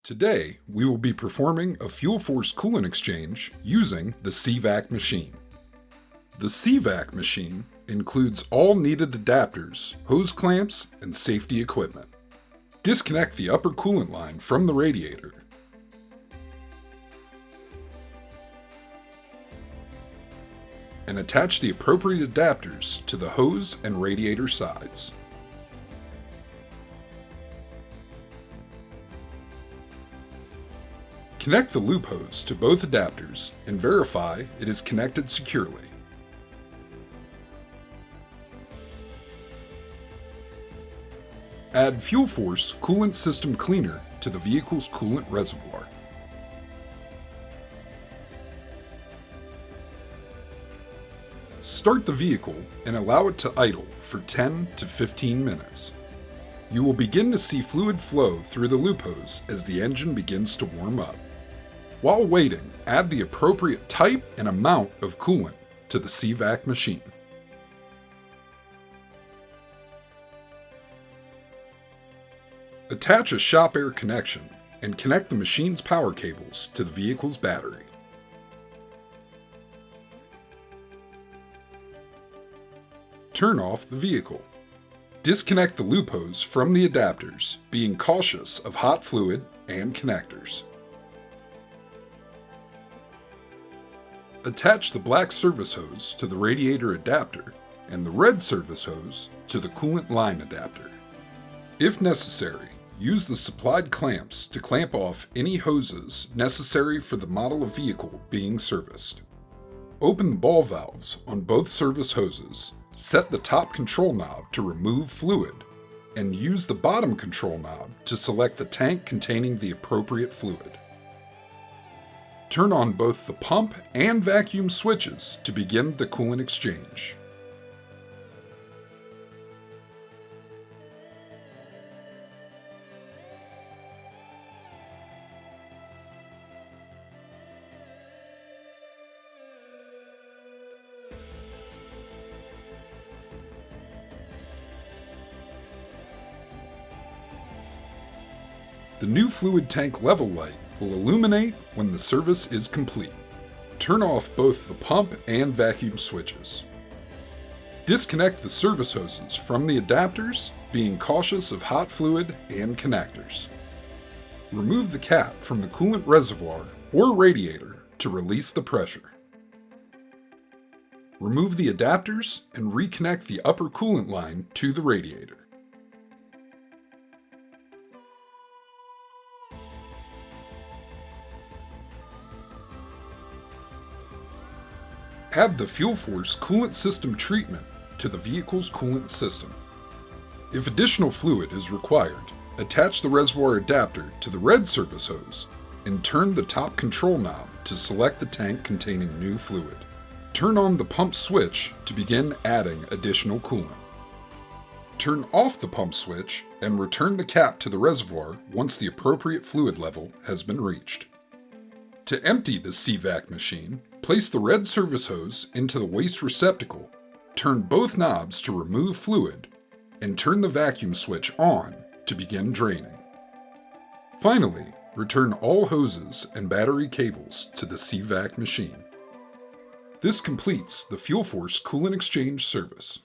Today, we will be performing a fuel force coolant exchange using the CVAC machine. The CVAC machine includes all needed adapters, hose clamps, and safety equipment. Disconnect the upper coolant line from the radiator. And attach the appropriate adapters to the hose and radiator sides. Connect the loop hose to both adapters and verify it is connected securely. Add Fuel Force Coolant System Cleaner to the vehicle's coolant reservoir. Start the vehicle and allow it to idle for 10 to 15 minutes. You will begin to see fluid flow through the loop hose as the engine begins to warm up. While waiting, add the appropriate type and amount of coolant to the CVAC machine. Attach a shop air connection and connect the machine's power cables to the vehicle's battery. Turn off the vehicle. Disconnect the loop hose from the adapters, being cautious of hot fluid and connectors. Attach the black service hose to the radiator adapter and the red service hose to the coolant line adapter. If necessary, use the supplied clamps to clamp off any hoses necessary for the model of vehicle being serviced. Open the ball valves on both service hoses, set the top control knob to remove fluid, and use the bottom control knob to select the tank containing the appropriate fluid. Turn on both the pump and vacuum switches to begin the coolant exchange. The new fluid tank level light will illuminate when the service is complete. Turn off both the pump and vacuum switches. Disconnect the service hoses from the adapters, being cautious of hot fluid and connectors. Remove the cap from the coolant reservoir or radiator to release the pressure. Remove the adapters and reconnect the upper coolant line to the radiator. Add the Fuel Force Coolant System treatment to the vehicle's coolant system. If additional fluid is required, attach the reservoir adapter to the red service hose and turn the top control knob to select the tank containing new fluid. Turn on the pump switch to begin adding additional coolant. Turn off the pump switch and return the cap to the reservoir once the appropriate fluid level has been reached. To empty the CVAC machine, place the red service hose into the waste receptacle, turn both knobs to remove fluid, and turn the vacuum switch on to begin draining. Finally, return all hoses and battery cables to the CVAC machine. This completes the Fuel Force Coolant Exchange service.